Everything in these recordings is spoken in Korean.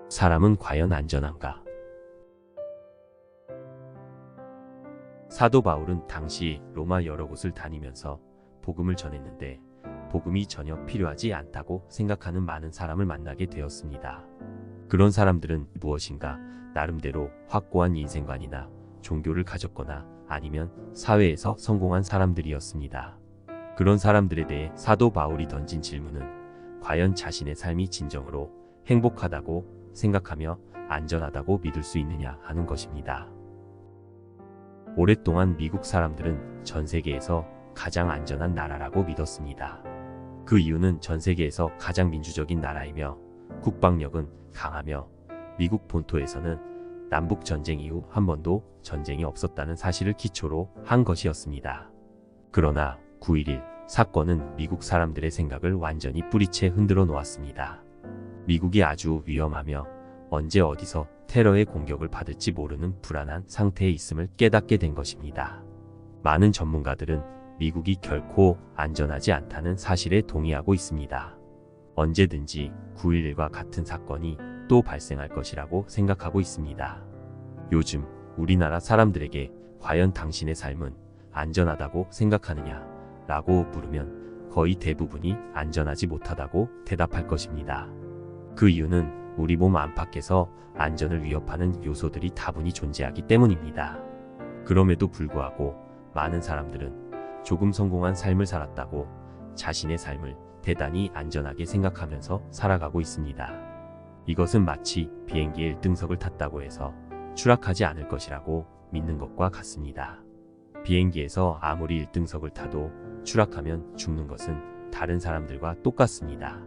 사람은 과연 안전한가? 사도 바울은 당시 로마 여러 곳을 다니면서 복음을 전했는데 복음이 전혀 필요하지 않다고 생각하는 많은 사람을 만나게 되었습니다. 그런 사람들은 무엇인가 나름대로 확고한 인생관이나 종교를 가졌거나 아니면 사회에서 성공한 사람들이었습니다. 그런 사람들에 대해 사도 바울이 던진 질문은 과연 자신의 삶이 진정으로 행복하다고 생각하며 안전하다고 믿을 수 있느냐 하는 것입니다. 오랫동안 미국 사람들은 전 세계에서 가장 안전한 나라라고 믿었습니다. 그 이유는 전 세계에서 가장 민주적인 나라이며 국방력은 강하며 미국 본토에서는 남북 전쟁 이후 한 번도 전쟁이 없었다는 사실을 기초로 한 것이었습니다. 그러나 9.11 사건은 미국 사람들의 생각을 완전히 뿌리채 흔들어 놓았습니다. 미국이 아주 위험하며 언제 어디서 테러의 공격을 받을지 모르는 불안한 상태에 있음을 깨닫게 된 것입니다. 많은 전문가들은 미국이 결코 안전하지 않다는 사실에 동의하고 있습니다. 언제든지 9.11과 같은 사건이 또 발생할 것이라고 생각하고 있습니다. 요즘 우리나라 사람들에게 과연 당신의 삶은 안전하다고 생각하느냐 라고 물으면 거의 대부분이 안전하지 못하다고 대답할 것입니다. 그 이유는 우리 몸 안팎에서 안전을 위협하는 요소들이 다분히 존재하기 때문입니다. 그럼에도 불구하고 많은 사람들은 조금 성공한 삶을 살았다고 자신의 삶을 대단히 안전하게 생각하면서 살아가고 있습니다. 이것은 마치 비행기의 1등석을 탔다고 해서 추락하지 않을 것이라고 믿는 것과 같습니다. 비행기에서 아무리 1등석을 타도 추락하면 죽는 것은 다른 사람들과 똑같습니다.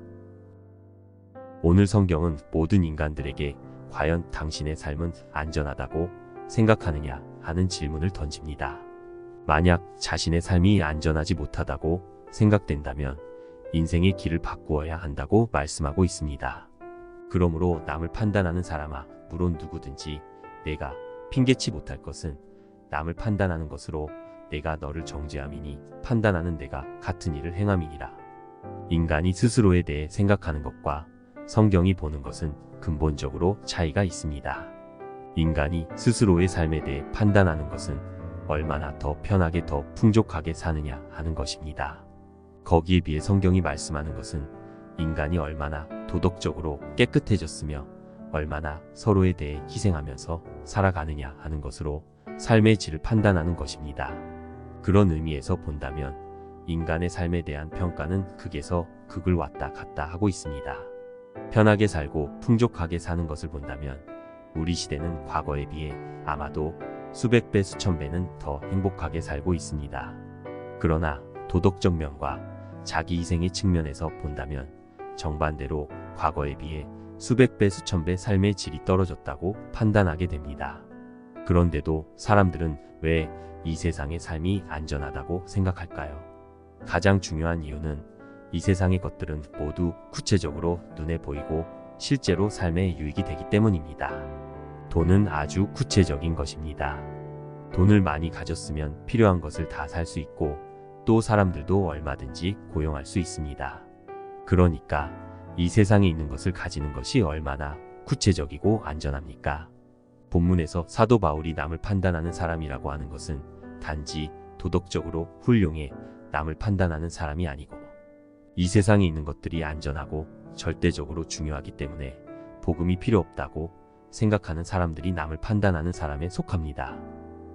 오늘 성경은 모든 인간들에게 과연 당신의 삶은 안전하다고 생각하느냐 하는 질문을 던집니다. 만약 자신의 삶이 안전하지 못하다고 생각된다면 인생의 길을 바꾸어야 한다고 말씀하고 있습니다. 그러므로 남을 판단하는 사람아, 물론 누구든지 내가 핑계치 못할 것은 남을 판단하는 것으로 내가 너를 정죄함이니 판단하는 내가 같은 일을 행함이니라. 인간이 스스로에 대해 생각하는 것과 성경이 보는 것은 근본적으로 차이가 있습니다. 인간이 스스로의 삶에 대해 판단하는 것은 얼마나 더 편하게 더 풍족하게 사느냐 하는 것입니다. 거기에 비해 성경이 말씀하는 것은 인간이 얼마나 도덕적으로 깨끗해졌으며 얼마나 서로에 대해 희생하면서 살아가느냐 하는 것으로 삶의 질을 판단하는 것입니다. 그런 의미에서 본다면 인간의 삶에 대한 평가는 극에서 극을 왔다 갔다 하고 있습니다. 편하게 살고 풍족하게 사는 것을 본다면 우리 시대는 과거에 비해 아마도 수백 배 수천 배는 더 행복하게 살고 있습니다. 그러나 도덕적 면과 자기 희생의 측면에서 본다면 정반대로 과거에 비해 수백 배 수천 배 삶의 질이 떨어졌다고 판단하게 됩니다. 그런데도 사람들은 왜 이 세상의 삶이 안전하다고 생각할까요? 가장 중요한 이유는 이 세상의 것들은 모두 구체적으로 눈에 보이고 실제로 삶에 유익이 되기 때문입니다. 돈은 아주 구체적인 것입니다. 돈을 많이 가졌으면 필요한 것을 다 살 수 있고 또 사람들도 얼마든지 고용할 수 있습니다. 그러니까 이 세상에 있는 것을 가지는 것이 얼마나 구체적이고 안전합니까? 본문에서 사도 바울이 남을 판단하는 사람이라고 하는 것은 단지 도덕적으로 훌륭해 남을 판단하는 사람이 아니고 이 세상에 있는 것들이 안전하고 절대적으로 중요하기 때문에 복음이 필요 없다고 생각하는 사람들이 남을 판단하는 사람에 속합니다.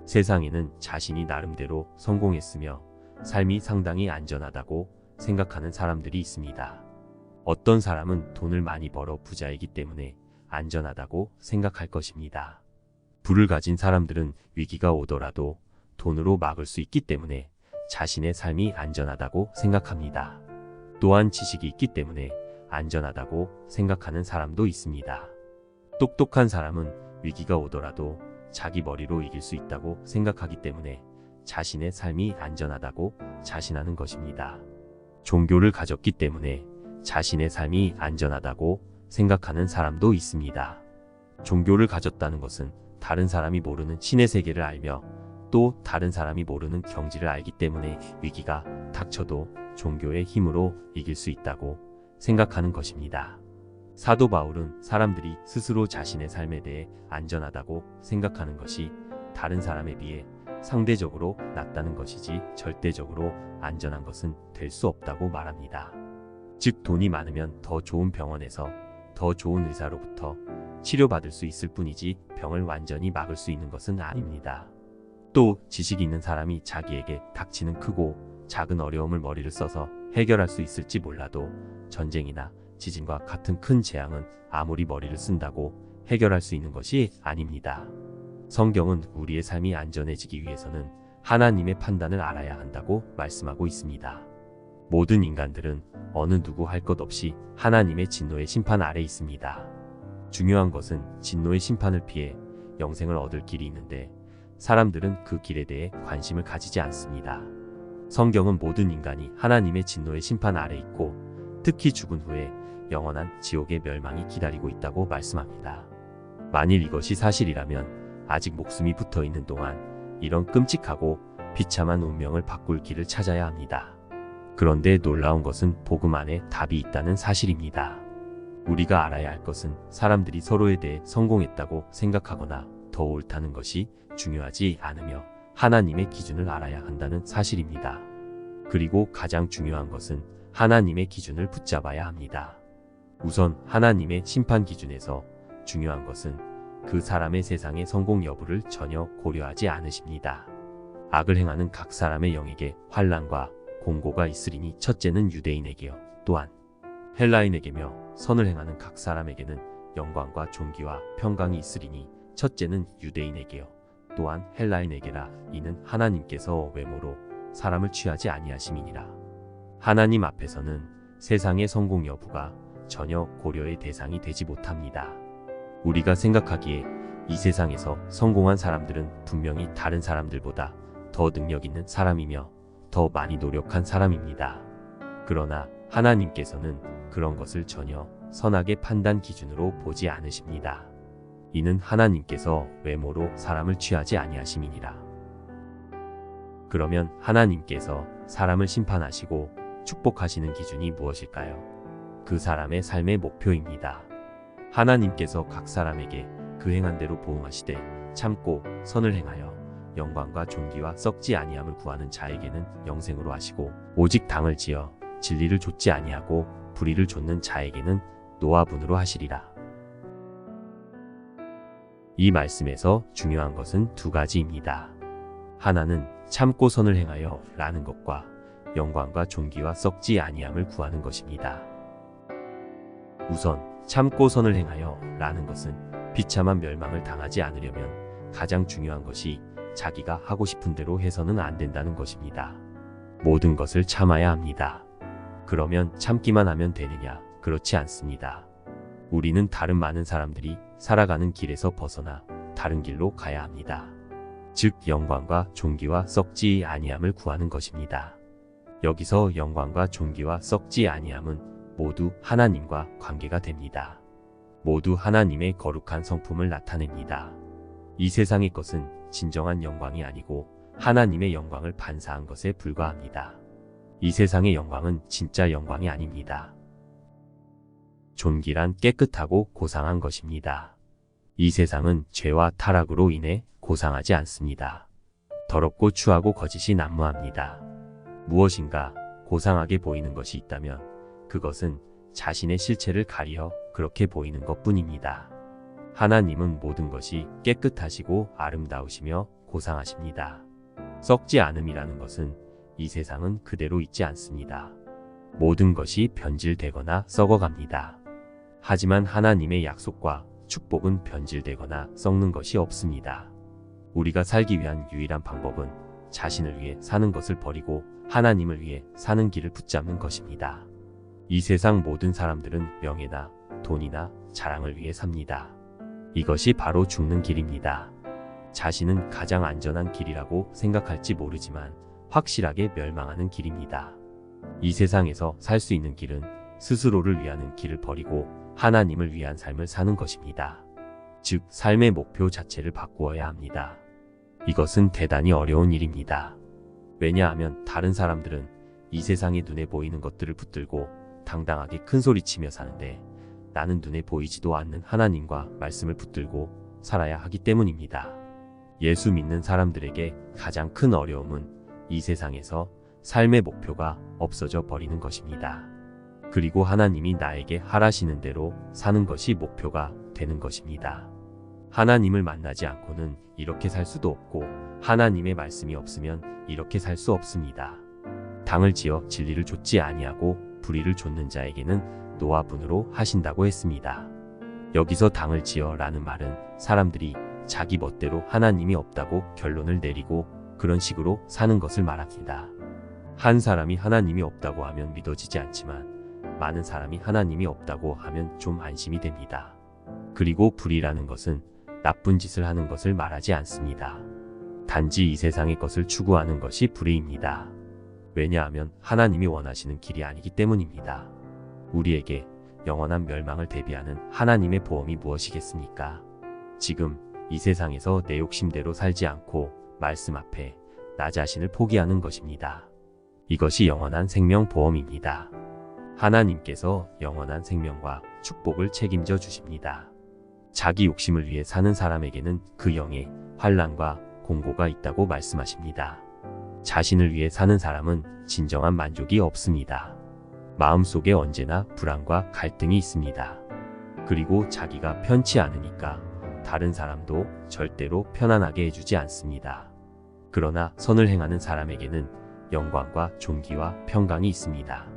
세상에는 자신이 나름대로 성공했으며 삶이 상당히 안전하다고 생각하는 사람들이 있습니다. 어떤 사람은 돈을 많이 벌어 부자이기 때문에 안전하다고 생각할 것입니다. 부를 가진 사람들은 위기가 오더라도 돈으로 막을 수 있기 때문에 자신의 삶이 안전하다고 생각합니다. 또한 지식이 있기 때문에 안전하다고 생각하는 사람도 있습니다. 똑똑한 사람은 위기가 오더라도 자기 머리로 이길 수 있다고 생각하기 때문에 자신의 삶이 안전하다고 자신하는 것입니다. 종교를 가졌기 때문에 자신의 삶이 안전하다고 생각하는 사람도 있습니다. 종교를 가졌다는 것은 다른 사람이 모르는 신의 세계를 알며 또 다른 사람이 모르는 경지를 알기 때문에 위기가 닥쳐도 종교의 힘으로 이길 수 있다고 생각하는 것입니다. 사도 바울은 사람들이 스스로 자신의 삶에 대해 안전하다고 생각하는 것이 다른 사람에 비해 상대적으로 낫다는 것이지 절대적으로 안전한 것은 될 수 없다고 말합니다. 즉 돈이 많으면 더 좋은 병원에서 더 좋은 의사로부터 치료받을 수 있을 뿐이지 병을 완전히 막을 수 있는 것은 아닙니다. 또 지식이 있는 사람이 자기에게 닥치는 크고 작은 어려움을 머리를 써서 해결할 수 있을지 몰라도 전쟁이나 지진과 같은 큰 재앙은 아무리 머리를 쓴다고 해결할 수 있는 것이 아닙니다. 성경은 우리의 삶이 안전해지기 위해서는 하나님의 판단을 알아야 한다고 말씀하고 있습니다. 모든 인간들은 어느 누구 할 것 없이 하나님의 진노의 심판 아래 있습니다. 중요한 것은 진노의 심판을 피해 영생을 얻을 길이 있는데 사람들은 그 길에 대해 관심을 가지지 않습니다. 성경은 모든 인간이 하나님의 진노의 심판 아래 있고 특히 죽은 후에 영원한 지옥의 멸망이 기다리고 있다고 말씀합니다. 만일 이것이 사실이라면 아직 목숨이 붙어 있는 동안 이런 끔찍하고 비참한 운명을 바꿀 길을 찾아야 합니다. 그런데 놀라운 것은 복음 안에 답이 있다는 사실입니다. 우리가 알아야 할 것은 사람들이 서로에 대해 성공했다고 생각하거나 더 옳다는 것이 중요하지 않으며 하나님의 기준을 알아야 한다는 사실입니다. 그리고 가장 중요한 것은 하나님의 기준을 붙잡아야 합니다. 우선 하나님의 심판 기준에서 중요한 것은 그 사람의 세상의 성공 여부를 전혀 고려하지 않으십니다. 악을 행하는 각 사람의 영에게 환난과 공고가 있으리니 첫째는 유대인에게요 또한 헬라인에게며 선을 행하는 각 사람에게는 영광과 존귀와 평강이 있으리니 첫째는 유대인에게요 또한 헬라인에게라. 이는 하나님께서 외모로 사람을 취하지 아니하심이니라. 하나님 앞에서는 세상의 성공 여부가 전혀 고려의 대상이 되지 못합니다. 우리가 생각하기에 이 세상에서 성공한 사람들은 분명히 다른 사람들보다 더 능력 있는 사람이며 더 많이 노력한 사람입니다. 그러나 하나님께서는 그런 것을 전혀 선악의 판단 기준으로 보지 않으십니다. 이는 하나님께서 외모로 사람을 취하지 아니하심이니라. 그러면 하나님께서 사람을 심판하시고 축복하시는 기준이 무엇일까요? 그 사람의 삶의 목표입니다. 하나님께서 각 사람에게 그 행한 대로 보응하시되 참고 선을 행하여 영광과 존귀와 썩지 아니함을 구하는 자에게는 영생으로 하시고 오직 당을 지어 진리를 좇지 아니하고 불의를 좇는 자에게는 노화분으로 하시리라. 이 말씀에서 중요한 것은 두 가지입니다. 하나는 참고 선을 행하여 라는 것과 영광과 존귀와 썩지 아니함을 구하는 것입니다. 우선 참고 선을 행하여 라는 것은 비참한 멸망을 당하지 않으려면 가장 중요한 것이 자기가 하고 싶은 대로 해서는 안 된다는 것입니다. 모든 것을 참아야 합니다. 그러면 참기만 하면 되느냐? 그렇지 않습니다. 우리는 다른 많은 사람들이 살아가는 길에서 벗어나 다른 길로 가야 합니다. 즉 영광과 존귀와 썩지 아니함을 구하는 것입니다. 여기서 영광과 존귀와 썩지 아니함은 모두 하나님과 관계가 됩니다. 모두 하나님의 거룩한 성품을 나타냅니다. 이 세상의 것은 진정한 영광이 아니고 하나님의 영광을 반사한 것에 불과합니다. 이 세상의 영광은 진짜 영광이 아닙니다. 존귀란 깨끗하고 고상한 것입니다. 이 세상은 죄와 타락으로 인해 고상하지 않습니다. 더럽고 추하고 거짓이 난무합니다. 무엇인가 고상하게 보이는 것이 있다면 그것은 자신의 실체를 가리어 그렇게 보이는 것뿐입니다. 하나님은 모든 것이 깨끗하시고 아름다우시며 고상하십니다. 썩지 않음이라는 것은 이 세상은 그대로 있지 않습니다. 모든 것이 변질되거나 썩어갑니다. 하지만 하나님의 약속과 축복은 변질되거나 썩는 것이 없습니다. 우리가 살기 위한 유일한 방법은 자신을 위해 사는 것을 버리고 하나님을 위해 사는 길을 붙잡는 것입니다. 이 세상 모든 사람들은 명예나 돈이나 자랑을 위해 삽니다. 이것이 바로 죽는 길입니다. 자신은 가장 안전한 길이라고 생각할지 모르지만 확실하게 멸망하는 길입니다. 이 세상에서 살 수 있는 길은 스스로를 위하는 길을 버리고 하나님을 위한 삶을 사는 것입니다. 즉, 삶의 목표 자체를 바꾸어야 합니다. 이것은 대단히 어려운 일입니다. 왜냐하면 다른 사람들은 이 세상의 눈에 보이는 것들을 붙들고 당당하게 큰 소리치며 사는데 나는 눈에 보이지도 않는 하나님과 말씀을 붙들고 살아야 하기 때문입니다. 예수 믿는 사람들에게 가장 큰 어려움은 이 세상에서 삶의 목표가 없어져 버리는 것입니다. 그리고 하나님이 나에게 하라시는 대로 사는 것이 목표가 되는 것입니다. 하나님을 만나지 않고는 이렇게 살 수도 없고 하나님의 말씀이 없으면 이렇게 살 수 없습니다. 당을 지어 진리를 좇지 아니하고 불의를 좇는 자에게는 노아분으로 하신다고 했습니다. 여기서 당을 지어 라는 말은 사람들이 자기 멋대로 하나님이 없다고 결론을 내리고 그런 식으로 사는 것을 말합니다. 한 사람이 하나님이 없다고 하면 믿어지지 않지만 많은 사람이 하나님이 없다고 하면 좀 안심이 됩니다. 그리고 불의라는 것은 나쁜 짓을 하는 것을 말하지 않습니다. 단지 이 세상의 것을 추구하는 것이 불의입니다. 왜냐하면 하나님이 원하시는 길이 아니기 때문입니다. 우리에게 영원한 멸망을 대비하는 하나님의 보험이 무엇이겠습니까? 지금 이 세상에서 내 욕심대로 살지 않고 말씀 앞에 나 자신을 포기하는 것입니다. 이것이 영원한 생명보험입니다. 하나님께서 영원한 생명과 축복을 책임져 주십니다. 자기 욕심을 위해 사는 사람에게는 그 영의 환난과 공고가 있다고 말씀하십니다. 자신을 위해 사는 사람은 진정한 만족이 없습니다. 마음속에 언제나 불안과 갈등이 있습니다. 그리고 자기가 편치 않으니까 다른 사람도 절대로 편안하게 해주지 않습니다. 그러나 선을 행하는 사람에게는 영광과 존귀와 평강이 있습니다.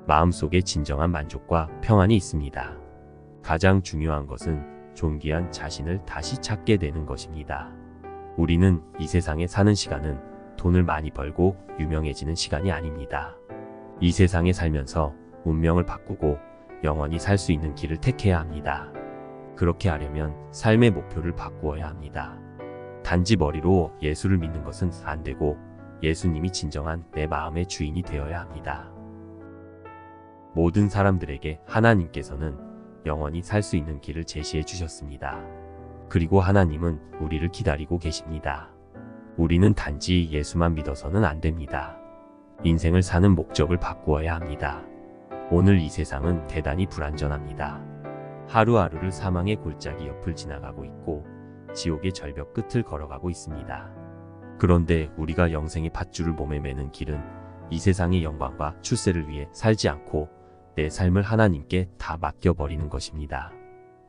마음속에 진정한 만족과 평안이 있습니다. 가장 중요한 것은 존귀한 자신을 다시 찾게 되는 것입니다. 우리는 이 세상에 사는 시간은 돈을 많이 벌고 유명해지는 시간이 아닙니다. 이 세상에 살면서 운명을 바꾸고 영원히 살 수 있는 길을 택해야 합니다. 그렇게 하려면 삶의 목표를 바꾸어야 합니다. 단지 머리로 예수를 믿는 것은 안 되고 예수님이 진정한 내 마음의 주인이 되어야 합니다. 모든 사람들에게 하나님께서는 영원히 살 수 있는 길을 제시해 주셨습니다. 그리고 하나님은 우리를 기다리고 계십니다. 우리는 단지 예수만 믿어서는 안 됩니다. 인생을 사는 목적을 바꾸어야 합니다. 오늘 이 세상은 대단히 불안전합니다. 하루하루를 사망의 골짜기 옆을 지나가고 있고 지옥의 절벽 끝을 걸어가고 있습니다. 그런데 우리가 영생의 밧줄을 몸에 매는 길은 이 세상의 영광과 출세를 위해 살지 않고 내 삶을 하나님께 다 맡겨버리는 것입니다.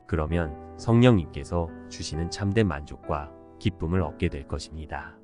그러면 성령님께서 주시는 참된 만족과 기쁨을 얻게 될 것입니다.